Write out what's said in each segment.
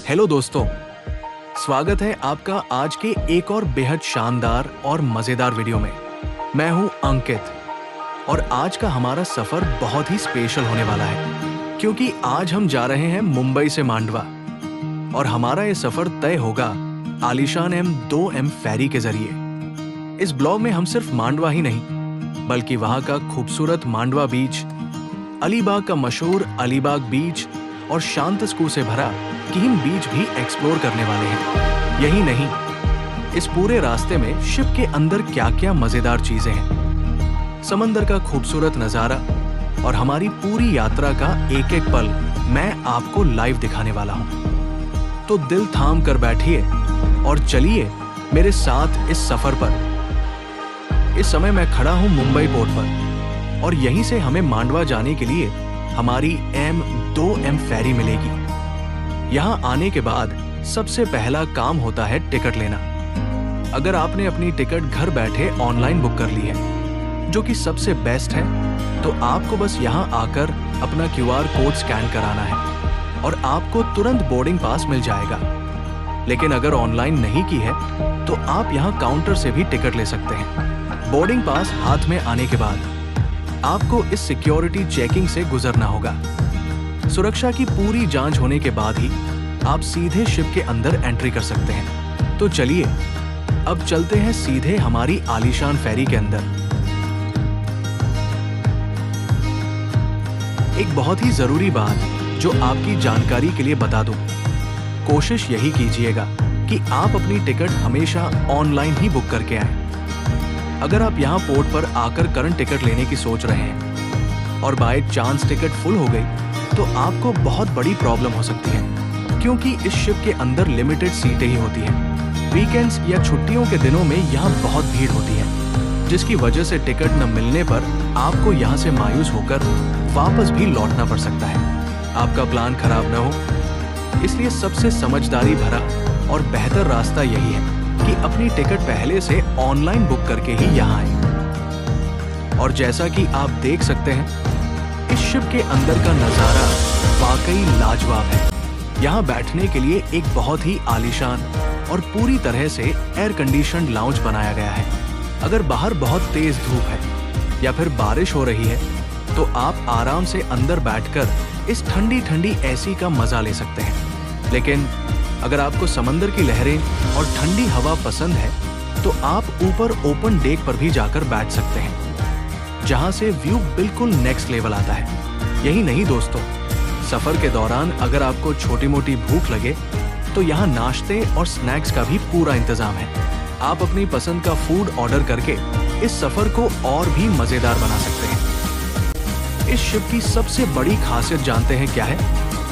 Hello दोस्तों, स्वागत है आपका आज के एक और बेहद शानदार और मजेदार वीडियो में। मैं हूं अंकित और आज का हमारा सफर बहुत ही स्पेशल होने वाला है क्योंकि आज हम जा रहे हैं मुंबई से मांडवा और हमारा ये सफर तय होगा आलीशान M2M फेरी के जरिए। इस ब्लॉग में हम सिर्फ मांडवा ही नहीं बल्कि वहां का खूबसूरत मांडवा बीच, अलीबाग का मशहूर अलीबाग बीच और शांत स्कूल से भरा कीम बीच भी एक्सप्लोर करने वाले हैं। यही नहीं, इस पूरे रास्ते में शिप के अंदर क्या क्या मजेदार चीजें हैं, समंदर का खूबसूरत नजारा और हमारी पूरी यात्रा का एक एक पल मैं आपको लाइव दिखाने वाला हूं। तो दिल थाम कर बैठिए और चलिए मेरे साथ इस सफर पर। इस समय मैं खड़ा हूं मुंबई पोर्ट पर और यहीं से हमें मांडवा जाने के लिए हमारी M2M फेरी मिलेगी। यहाँ आने के बाद सबसे पहला काम होता है टिकट लेना। अगर आपने अपनी टिकट घर बैठे ऑनलाइन बुक कर ली है, जो कि सबसे बेस्ट है, तो आपको बस यहाँ आकर अपना QR कोड स्कैन कराना है और आपको तुरंत बोर्डिंग पास मिल जाएगा। लेकिन अगर ऑनलाइन नहीं की है तो आप यहाँ काउंटर से भी टिकट ले सकते हैं। बोर्डिंग पास हाथ में आने के बाद आपको इस सिक्योरिटी चेकिंग से गुजरना होगा। सुरक्षा की पूरी जांच होने के बाद ही आप सीधे शिप के अंदर एंट्री कर सकते हैं। तो चलिए अब चलते हैं सीधे हमारी आलीशान फेरी के अंदर। एक बहुत ही जरूरी बात जो आपकी जानकारी के लिए बता दूं, कोशिश यही कीजिएगा कि आप अपनी टिकट हमेशा ऑनलाइन ही बुक करके आएं। अगर आप यहां पोर्ट पर आकर करंट टिकट लेने की सोच रहे हैं और बाय चांस टिकट फुल हो गई तो आपको बहुत बड़ी प्रॉब्लम हो सकती है, क्योंकि इस शिप के अंदर लिमिटेड सीटें ही होती हैं। वीकेंड्स या छुट्टियों के दिनों में यहाँ बहुत भीड़ होती है, जिसकी वजह से टिकट न मिलने पर आपको यहाँ से मायूस होकर वापस भी लौटना पड़ सकता है। आपका प्लान खराब न हो, इसलिए सबसे समझदारी भरा और बेहतर रास्ता यही है कि अपनी टिकट पहले से ऑनलाइन बुक करके ही यहाँ आए। और जैसा कि आप देख सकते हैं, इस शिप के अंदर का नजारा वाकई लाजवाब है। यहाँ बैठने के लिए एक बहुत ही आलीशान और पूरी तरह से एयर कंडीशन्ड लाउंज बनाया गया है। अगर बाहर बहुत तेज धूप है या फिर बारिश हो रही है तो आप आराम से अंदर बैठकर इस ठंडी ठंडी एसी का मजा ले सकते हैं। लेकिन अगर आपको समंदर की लहरें और ठंडी हवा पसंद है तो आप ऊपर ओपन डेक पर भी जाकर बैठ सकते हैं, जहां से व्यू बिल्कुल नेक्स्ट लेवल आता है। यही नहीं दोस्तों, सफर के दौरान अगर आपको छोटी मोटी भूख लगे तो यहाँ नाश्ते और स्नैक्स का भी पूरा इंतजाम है। आप अपनी पसंद का फूड ऑर्डर करके इस सफर को और भी मजेदार बना सकते हैं। इस शिप की सबसे बड़ी खासियत जानते हैं क्या है?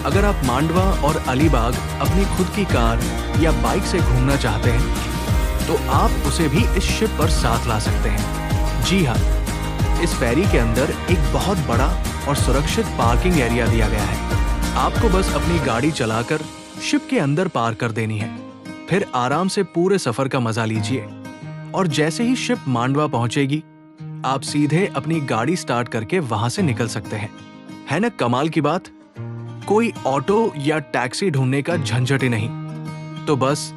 अगर आप मांडवा और अलीबाग अपनी खुद की कार या बाइक से घूमना चाहते हैं तो आप उसे भी इस शिप पर साथ ला सकते हैं। जी हाँ, इस फेरी के अंदर एक बहुत बड़ा और सुरक्षित पार्किंग एरिया दिया गया है। आपको बस अपनी गाड़ी चलाकर शिप के अंदर पार्क कर देनी है, फिर आराम से पूरे सफर का मजा लीजिए। और जैसे ही शिप मांडवा पहुंचेगी, आप सीधे अपनी गाड़ी स्टार्ट करके वहां से निकल सकते हैं। है ना कमाल की बात? कोई ऑटो या टैक्सी ढूंढने का झंझट ही नहीं। तो बस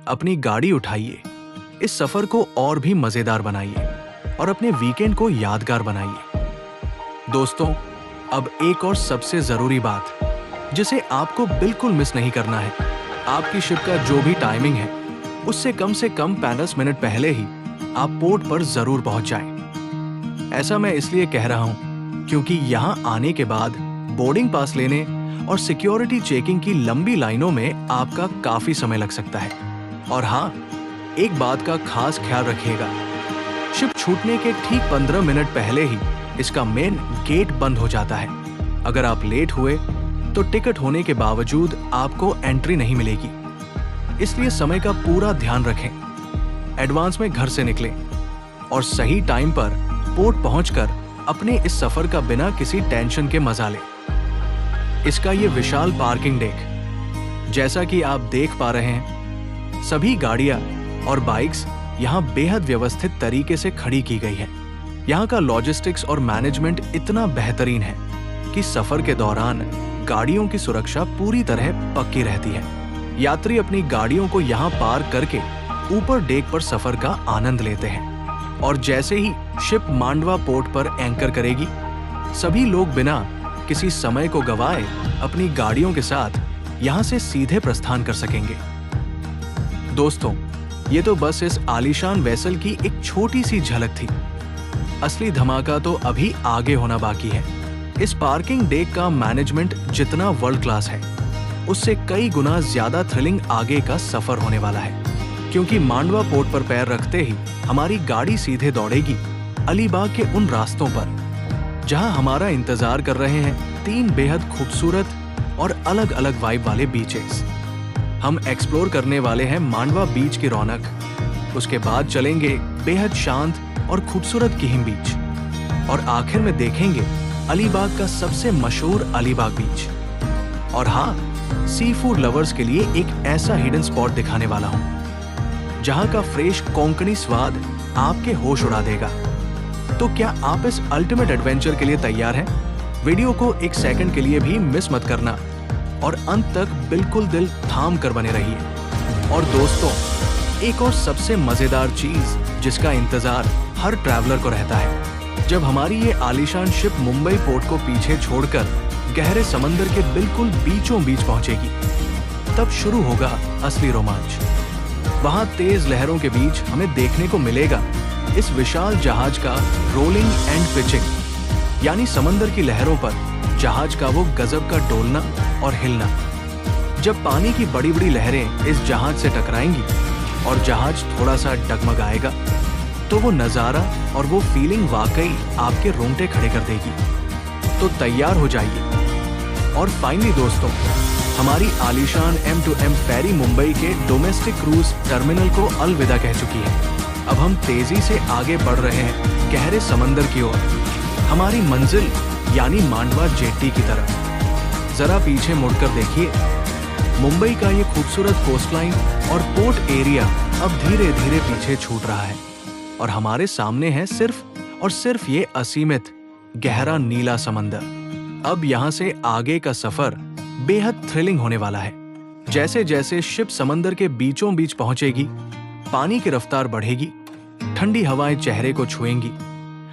अपनी गाड़ी उठाइए, इस सफर को और भी मजेदार बनाइए और अपने वीकेंड को यादगार बनाइए। दोस्तों, अब एक और सबसे जरूरी बात जिसे आपको बिल्कुल मिस नहीं करना है। आपकी शिप का जो भी टाइमिंग है उससे कम 50 मिनट पहले ही आप पोर्ट पर जरूर पहुंच जाएं। ऐसा मैं इसलिए कह रहा हूं क्योंकि यहां आने के बाद बोर्डिंग पास लेने और सिक्योरिटी चेकिंग की लंबी लाइनों में आपका काफी समय लग सकता है। और हाँ, एक बात का खास ख्याल रखिएगा, शिप छूटने के ठीक 15 मिनट पहले ही इसका मेन गेट बंद हो जाता है। अगर आप लेट हुए तो टिकट होने के बावजूद आपको एंट्री नहीं मिलेगी, इसलिए समय का पूरा ध्यान रखें। एडवांस में घर से निकलें और सही टाइम पर पोर्ट पहुंचकर अपने इस सफर का बिना किसी टेंशन के मजा लें। इसका ये विशाल पार्किंग डेक, जैसा कि आप देख पा रहे हैं, सभी गाड़ियां और बाइक्स यहाँ बेहद व्यवस्थित तरीके से खड़ी की गई है। यहाँ का लॉजिस्टिक्स और मैनेजमेंट इतना बेहतरीन है कि सफर के दौरान गाड़ियों की सुरक्षा पूरी तरह पक्की रहती है। यात्री अपनी गाड़ियों को यहाँ पार करके ऊपर डेक पर सफर का आनंद लेते हैं। और जैसे ही शिप मांडवा पोर्ट पर एंकर करेगी, सभी लोग बिना किसी समय को गवाए अपनी गाड़ियों के साथ यहाँ से सीधे प्रस्थान कर सकेंगे। दोस्तों, ये तो बस इस आलीशान वेसल की एक छोटी सी झलक थी। असली धमाका तो अभी आगे होना बाकी है। इस पार्किंग डेक का मैनेजमेंट जितना वर्ल्ड क्लास है, उससे कई गुना ज्यादा थ्रिलिंग आगे का सफर होने वाला है। क्योंकि मांडवा पोर्ट पर पैर रखते ही हमारी गाड़ी सीधे दौड़ेगी अलीबाग के उन रास्तों पर जहां हमारा इंतजार कर रहे हैं 3 बेहद खूबसूरत और अलग अलग वाइब वाले बीचेस। हम एक्सप्लोर करने वाले हैं मांडवा बीच की रौनक, उसके बाद चलेंगे बेहद शांत और खूबसूरत किहिम बीच, और आखिर में देखेंगे अलीबाग का सबसे मशहूर अलीबाग बीच। और हाँ, सी फूड लवर्स के लिए एक ऐसा हिडन स्पॉट दिखाने वाला हूँ जहां का फ्रेश कोंकणी स्वाद आपके होश उड़ा देगा। तो क्या आप इस अल्टीमेट एडवेंचर के लिए तैयार हैं? वीडियो को 1 सेकंड के लिए भी मिस मत करना और अंत तक बिल्कुल दिल थाम कर बने रहिए। और दोस्तों, एक और सबसे मजेदार चीज जिसका इंतजार हर ट्रैवलर को रहता है, जब हमारी ये आलीशान शिप मुंबई पोर्ट को पीछे छोड़कर गहरे समंदर के बिल्कुल बीचों बीच पहुंचेगी, तब शुरू होगा असली रोमांच। वहां तेज लहरों के बीच हमें देखने को मिलेगा इस विशाल जहाज का रोलिंग एंड पिचिंग, यानी समंदर की लहरों पर जहाज का वो गजब का डोलना और हिलना। जब पानी की बड़ी बड़ी लहरें इस जहाज से टकराएंगी और जहाज थोड़ा सा डगमगाएगा, तो वो नजारा और वो फीलिंग वाकई आपके रोंगटे खड़े कर देगी। तो तैयार हो जाइए। और फाइनली दोस्तों, हमारी आलीशान M2M फेरी मुंबई के डोमेस्टिक क्रूज टर्मिनल को अलविदा कह चुकी है। अब हम तेजी से आगे बढ़ रहे हैं गहरे समंदर की ओर, हमारी मंजिल यानी मांडवा जेट्टी की तरफ। जरा पीछे मुड़कर देखिए, मुंबई का ये खूबसूरत कोस्टलाइन और पोर्ट एरिया अब धीरे धीरे पीछे छूट रहा है और हमारे सामने है सिर्फ और सिर्फ ये असीमित गहरा नीला समंदर। अब यहाँ से आगे का सफर बेहद थ्रिलिंग होने वाला है। जैसे जैसे शिप समंदर के बीचों बीच पहुंचेगी, पानी की रफ्तार बढ़ेगी, ठंडी हवाएं चेहरे को छुएंगी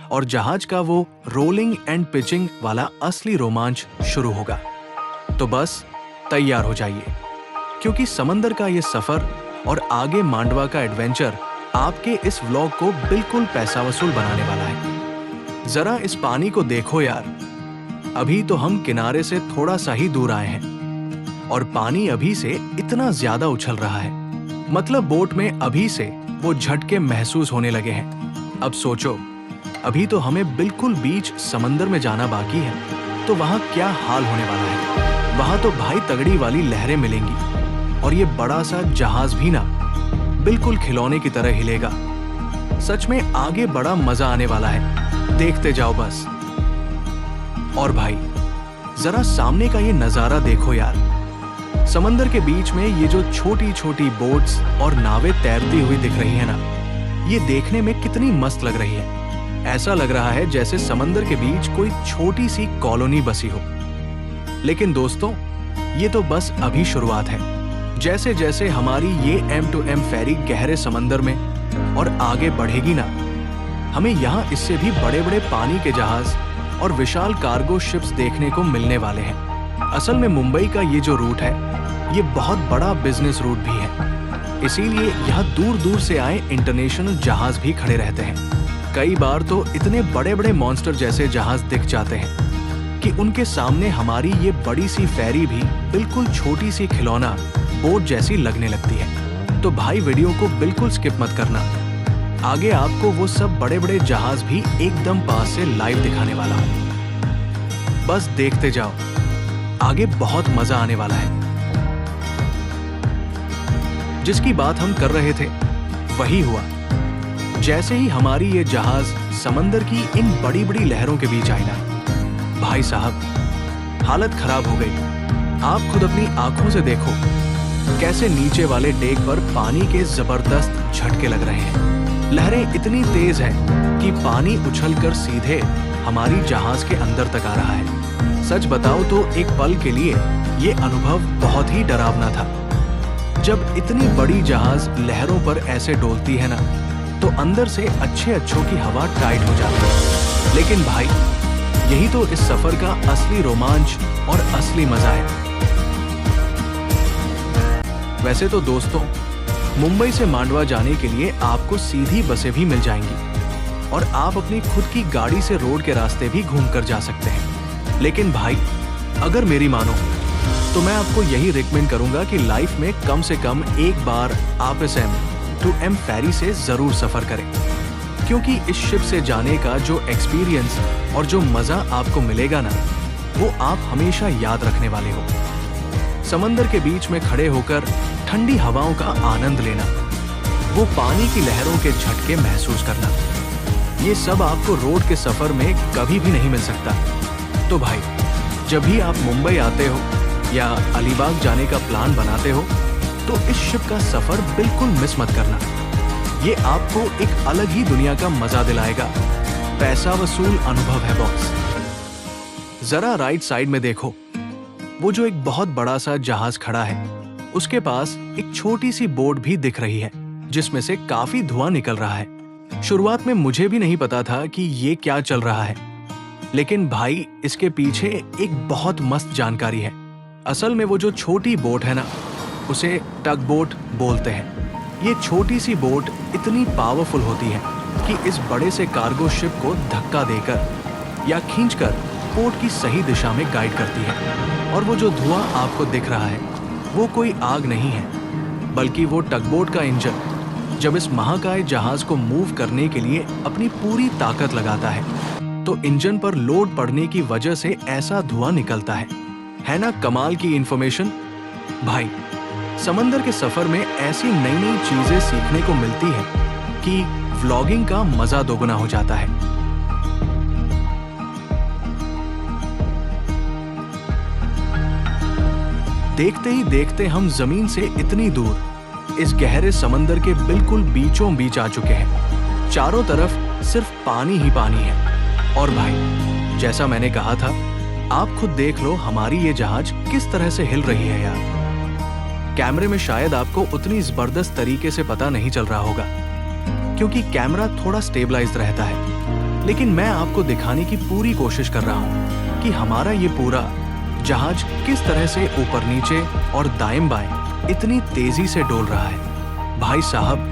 और जहाज का वो रोलिंग एंड पिचिंग वाला असली रोमांच शुरू होगा। तो बस तैयार हो जाइए, क्योंकि समंदर का ये सफर और आगे मांडवा का एडवेंचर आपके इस व्लॉग को बिल्कुल पैसा वसूल बनाने वाला है। जरा इस पानी को देखो यार, अभी तो हम किनारे से थोड़ा सा ही दूर आए हैं और पानी अभी से इतना ज्यादा उछल रहा है, मतलब बोट में अभी से वो झटके महसूस होने लगे हैं। अब सोचो, अभी तो हमें बिल्कुल बीच समंदर में जाना बाकी है, तो वहां क्या हाल होने वाला है। वहां तो भाई तगड़ी वाली लहरें मिलेंगी और ये बड़ा सा जहाज भी ना बिल्कुल खिलौने की तरह हिलेगा। सच में आगे बड़ा मजा आने वाला है, देखते जाओ बस। और भाई, जरा सामने का ये नजारा देखो यार, समंदर के बीच में ये जो छोटी छोटी बोट्स और नावें तैरती हुई दिख रही है ना, ये देखने में कितनी मस्त लग रही है। ऐसा लग रहा है जैसे समंदर के बीच कोई छोटी सी कॉलोनी बसी हो। लेकिन दोस्तों, ये तो बस अभी शुरुआत है। जैसे जैसे हमारी ये M2M फेरी गहरे समंदर में और आगे बढ़ेगी ना, हमें यहाँ इससे भी बड़े बड़े पानी के जहाज और विशाल कार्गो शिप्स देखने को मिलने वाले हैं। असल में मुंबई का ये जो रूट है, ये बहुत बड़ा बिजनेस रूट भी है, इसीलिए यहाँ दूर दूर से आए इंटरनेशनल जहाज भी खड़े रहते हैं। कई बार तो इतने बड़े बड़े मॉन्स्टर जैसे जहाज दिख जाते हैं कि उनके सामने हमारी ये बड़ी सी फेरी भी बिल्कुल छोटी सी खिलौना बोट जैसी लगने लगती है। तो भाई, वीडियो को बिल्कुल स्किप मत करना, आगे आपको वो सब बड़े बड़े जहाज भी एकदम पास से लाइव दिखाने वाला हूं। बस देखते जाओ, आगे बहुत मजा आने वाला है। जिसकी बात हम कर रहे थे वही हुआ। जैसे ही हमारी ये जहाज समंदर की इन बड़ी बड़ी लहरों के बीच आई ना, भाई साहब, हालत खराब हो गई। आप खुद अपनी आंखों से देखो कैसे नीचे वाले डेक पर पानी के जबरदस्त झटके लग रहे हैं। लहरें इतनी तेज हैं कि पानी उछलकर सीधे हमारी जहाज के अंदर तक आ रहा है। सच बताओ तो एक पल के लिए ये अनुभव बहुत ही डरावना था। जब इतनी बड़ी जहाज लहरों पर ऐसे डोलती है ना, तो अंदर से अच्छों की हवा टाइट हो जाती है। लेकिन भाई, यही तो इस सफर का असली रोमांच और असली मजा है। वैसे तो दोस्तों, मुंबई से मांडवा जाने के लिए आपको सीधी बसें भी मिल जाएंगी और आप अपनी खुद की गाड़ी से रोड के रास्ते भी घूमकर जा सकते हैं। लेकिन भाई, अगर मेरी मानो तो मैं आपको यही रिकमेंड करूंगा कि लाइफ में कम से कम एक बार आप इस M2M फेरी से जरूर सफर करें, क्योंकि इस शिप से जाने का जो एक्सपीरियंस और जो मजा आपको मिलेगा ना, वो आप हमेशा याद रखने वाले हो। समंदर के बीच में खड़े होकर ठंडी हवाओं का आनंद लेना, वो पानी की लहरों के झटके महसूस करना, ये सब आपको रोड के सफर में कभी भी नहीं मिल सकता। तो भाई, जब भी आप मुंबई आते हो या अलीबाग जाने का प्लान बनाते हो, तो इस शिप का सफर बिल्कुल मिस मत करना। ये आपको एक अलग ही दुनिया का मजा दिलाएगा। पैसा वसूल अनुभव है बॉस। जरा राइट साइड में देखो, वो जो एक बहुत बड़ा सा जहाज खड़ा है, उसके पास एक छोटी सी बोट भी दिख रही है, जिसमें से काफी धुआं निकल रहा है। शुरुआत में मुझे भी नहीं पता था कि ये क्या चल रहा है, लेकिन भाई, इसके पीछे एक बहुत मस्त जानकारी है। असल में वो जो छोटी बोट है ना, उसे टग बोट बोलते हैं। ये छोटी सी बोट इतनी पावरफुल होती है कि इस बड़े से कार्गो शिप को धक्का देकर या खींचकर पोर्ट की सही दिशा में गाइड करती है। और वो जो धुआं आपको दिख रहा है, वो कोई आग नहीं है, बल्कि वो टगबोट का इंजन जब इस महाकाय जहाज को मूव करने के लिए अपनी पूरी ताकत लगाता है, तो इंजन पर लोड पड़ने की वजह से ऐसा धुआं निकलता है ना कमाल की इंफॉर्मेशन। भाई, समंदर के सफर में ऐसी नई नई चीजें सीखने को मिलती है कि व्लॉगिंग का मजा दोगुना हो जाता है। देखते ही देखते हम जमीन से इतनी दूर इस गहरे समंदर के बिल्कुल बीचों बीच आ चुके हैं। चारों तरफ सिर्फ पानी ही पानी है। और भाई, जैसा मैंने कहा था, आप खुद देख लो हमारी ये जहाज किस तरह से हिल रही है यार। कैमरे में शायद आपको उतनी जबरदस्त तरीके से पता नहीं चल रहा होगा, क्योंकि कैमरा थोड़ा स्टेबलाइज्ड रहता है। लेकिन मैं आपको दिखाने की पूरी कोशिश कर रहा हूँ कि हमारा ये पूरा जहाज किस तरह से ऊपर नीचे और दाएं बाएं इतनी तेजी से डोल रहा है। भाई साहब,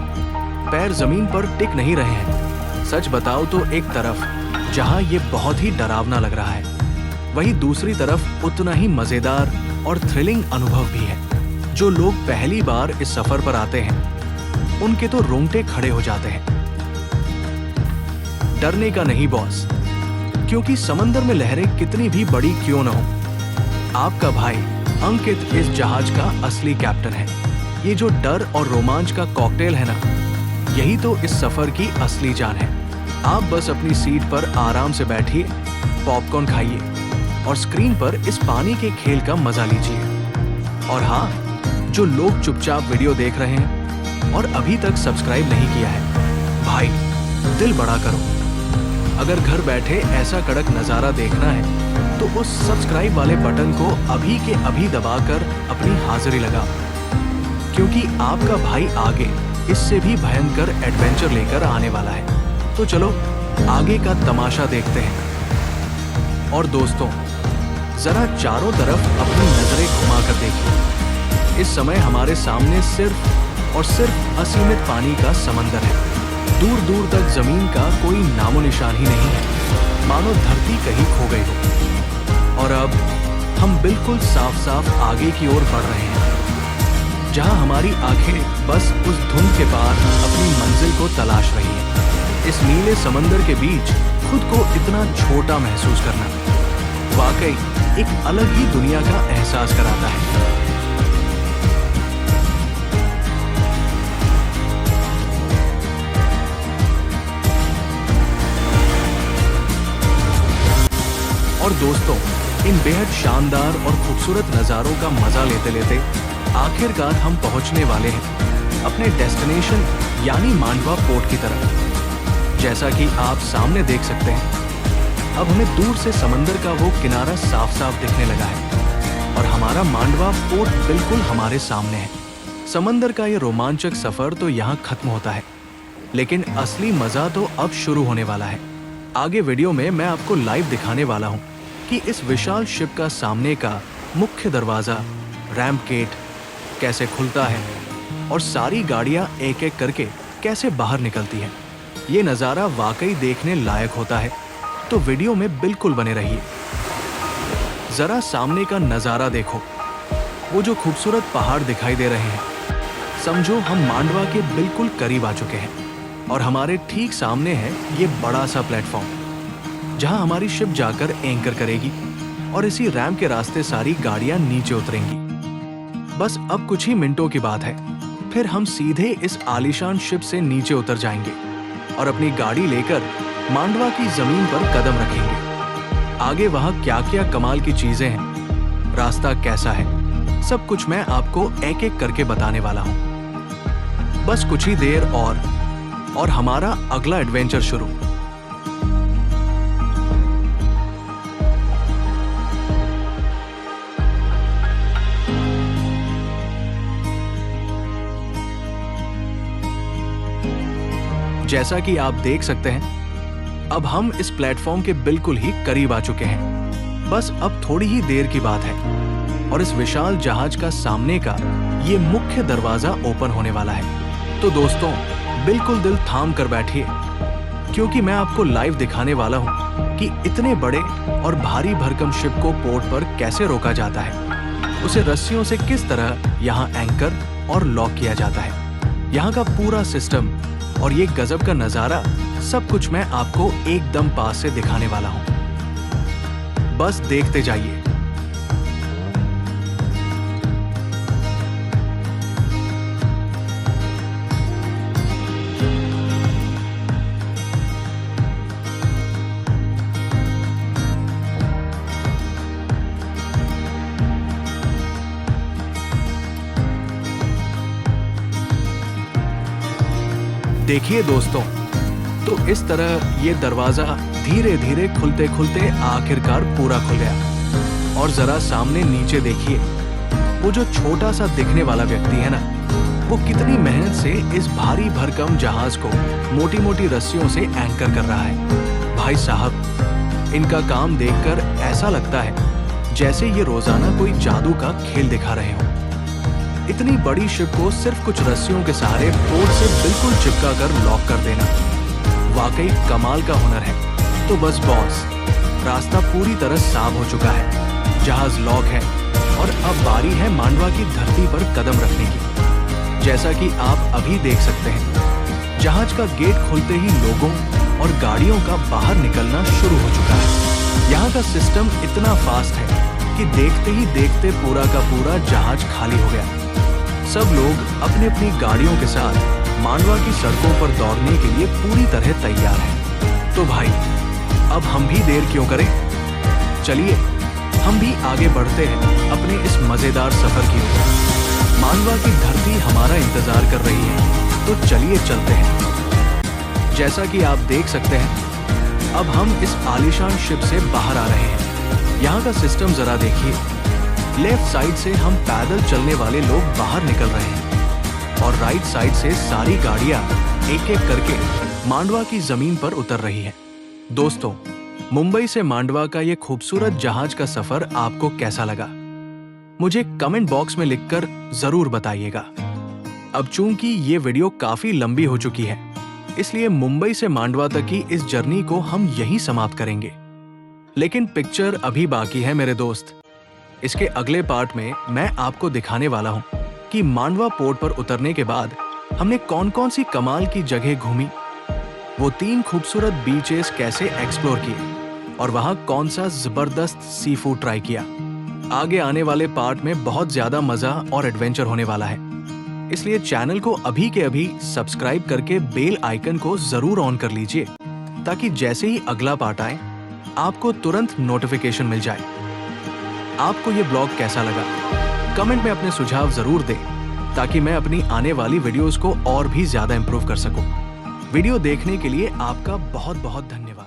पैर जमीन पर टिक नहीं रहे हैं। सच बताओ तो एक तरफ जहां ये बहुत ही डरावना लग रहा है, वहीं दूसरी तरफ उतना ही मजेदार और थ्रिलिंग अनुभव भी है। जो लोग पहली बार इस सफर पर आते हैं, उनके तो रोंगटे खड़े हो जाते हैं। डरने का नहीं बॉस, क्योंकि समंदर में लहरें कितनी भी बड़ी क्यों न हो, आपका भाई अंकित इस जहाज का असली कैप्टन है। ये जो डर और रोमांच का कॉकटेल है ना, यही तो इस सफर की असली जान है। आप बस अपनी सीट पर आराम से बैठिए, पॉपकॉर्न खाइए और स्क्रीन पर इस पानी के खेल का मजा लीजिए। और हाँ, जो लोग चुपचाप वीडियो देख रहे हैं और अभी तक सब्सक्राइब नहीं किया है, भाई दिल बड़ा करो। अगर घर बैठे ऐसा कड़क नज़ारा देखना है, तो उस सब्सक्राइब वाले बटन को अभी के अभी दबाकर अपनी हाजिरी लगाओ, क्योंकि आपका भाई आगे इससे भी भयंकर एडवेंचर लेकर आने वाला है। तो चलो आगे का तमाशा देखते हैं। और दोस्तों, जरा चारों तरफ अपनी नजरें घुमाकर देखिए। इस समय हमारे सामने सिर्फ और सिर्फ असीमित पानी का समंदर है। दूर दूर तक जमीन का कोई नामो निशान ही नहीं है, मानो धरती कहीं खो गई हो। और अब हम बिल्कुल साफ साफ आगे की ओर बढ़ रहे हैं, जहां हमारी आंखें बस उस धुंध के पार अपनी मंजिल को तलाश रही हैं। इस नीले समंदर के बीच खुद को इतना छोटा महसूस करना वाकई एक अलग ही दुनिया का एहसास कराता है। और दोस्तों, इन बेहद शानदार और खूबसूरत नज़ारों का मजा लेते लेते आखिरकार हम पहुंचने वाले हैं अपने डेस्टिनेशन यानी मांडवा पोर्ट की तरफ। जैसा कि आप सामने देख सकते हैं, अब हमें दूर से समंदर का वो किनारा साफ साफ दिखने लगा है और हमारा मांडवा पोर्ट बिल्कुल हमारे सामने है। समंदर का ये रोमांचक सफर तो यहाँ खत्म होता है, लेकिन असली मजा तो अब शुरू होने वाला है। आगे वीडियो में मैं आपको लाइव दिखाने वाला हूँ कि इस विशाल शिप का सामने का मुख्य दरवाजा रैम्प गेट कैसे खुलता है और सारी गाड़ियाँ एक एक करके कैसे बाहर निकलती हैं। ये नज़ारा वाकई देखने लायक होता है, तो वीडियो में बिल्कुल बने रहिए। जरा सामने का नज़ारा देखो, वो जो खूबसूरत पहाड़ दिखाई दे रहे हैं, समझो हम मांडवा के बिल्कुल करीब आ चुके हैं और हमारे ठीक सामने है ये बड़ा सा प्लेटफॉर्म जहां हमारी शिप जाकर एंकर करेगी और इसी रैम्प के रास्ते सारी गाड़ियां नीचे उतरेंगी। बस अब कुछ ही मिनटों की बात है, फिर हम सीधे इस आलीशान शिप से नीचे उतर जाएंगे और अपनी गाड़ी लेकर मांडवा की जमीन पर कदम रखेंगे। आगे वहां क्या क्या कमाल की चीजें हैं, रास्ता कैसा है, सब कुछ मैं आपको एक एक करके बताने वाला हूं। बस कुछ ही देर और हमारा अगला एडवेंचर शुरू। जैसा कि आप देख सकते हैं, अब हम इस प्लेटफॉर्म के बिल्कुल ही करीब आ चुके हैं। बस अब थोड़ी ही देर की बात है और इस विशाल जहाज का सामने का ये मुख्य दरवाजा ओपन होने वाला है। तो दोस्तों, बिल्कुल दिल थाम कर बैठिए, क्योंकि मैं आपको लाइव दिखाने वाला हूं कि इतने बड़े और भारी भरकम शिप को पोर्ट पर कैसे रोका जाता है, उसे रस्सियों से किस तरह यहाँ एंकर और लॉक किया जाता है, यहाँ का पूरा सिस्टम और ये गजब का नजारा, सब कुछ मैं आपको एकदम पास से दिखाने वाला हूं। बस देखते जाइए। देखिए दोस्तों, तो इस तरह ये दरवाजा धीरे धीरे खुलते खुलते आखिरकार पूरा खुल गया। और जरा सामने नीचे देखिए, वो जो छोटा सा दिखने वाला व्यक्ति है ना, वो कितनी मेहनत से इस भारी भरकम जहाज को मोटी मोटी रस्सियों से एंकर कर रहा है। भाई साहब, इनका काम देखकर ऐसा लगता है जैसे ये रोजाना कोई जादू का खेल दिखा रहे हों। इतनी बड़ी शिप को सिर्फ कुछ रस्सियों के सहारे पोर्ट से बिल्कुल चिपका कर लॉक कर देना वाकई कमाल का हुनर है। तो बस बॉस, रास्ता पूरी तरह साफ हो चुका है, जहाज लॉक है और अब बारी है मांडवा की धरती पर कदम रखने की। जैसा कि आप अभी देख सकते हैं, जहाज का गेट खुलते ही लोगों और गाड़ियों का बाहर निकलना शुरू हो चुका है। यहाँ का सिस्टम इतना फास्ट है कि देखते ही देखते पूरा का पूरा जहाज खाली हो गया। सब लोग अपनी अपनी गाड़ियों के साथ मांडवा की सड़कों पर दौड़ने के लिए पूरी तरह तैयार हैं। तो भाई, अब हम भी देर क्यों करें, चलिए हम भी आगे बढ़ते हैं अपने इस मजेदार सफर की ओर। मांडवा की धरती हमारा इंतजार कर रही है, तो चलिए चलते हैं। जैसा कि आप देख सकते हैं, अब हम इस आलीशान शिप से बाहर आ रहे हैं। यहाँ का सिस्टम जरा देखिए। लेफ्ट साइड से हम पैदल चलने वाले लोग बाहर निकल रहे हैं और राइट साइड से सारी गाड़ियां एक एक करके मांडवा की जमीन पर उतर रही हैं। दोस्तों, मुंबई से मांडवा का ये खूबसूरत जहाज का सफर आपको कैसा लगा, मुझे कमेंट बॉक्स में लिखकर जरूर बताइएगा। अब चूंकि ये वीडियो काफी लंबी हो चुकी है, इसलिए मुंबई से मांडवा तक की इस जर्नी को हम यहीं समाप्त करेंगे। लेकिन पिक्चर अभी बाकी है मेरे दोस्त। इसके अगले पार्ट में मैं आपको दिखाने वाला हूं कि मांडवा पोर्ट पर उतरने के बाद हमने कौन कौन सी कमाल की जगह घूमी, वो 3 खूबसूरत बीचेस कैसे एक्सप्लोर किए और वहां कौन सा जबरदस्त सी फूड ट्राई किया। आगे आने वाले पार्ट में बहुत ज्यादा मजा और एडवेंचर होने वाला है, इसलिए चैनल को अभी के अभी सब्सक्राइब करके बेल आइकन को जरूर ऑन कर लीजिए, ताकि जैसे ही अगला पार्ट आए आपको तुरंत नोटिफिकेशन मिल जाए। आपको ये ब्लॉग कैसा लगा, कमेंट में अपने सुझाव जरूर दें, ताकि मैं अपनी आने वाली वीडियोस को और भी ज्यादा इंप्रूव कर सकूं। वीडियो देखने के लिए आपका बहुत बहुत धन्यवाद।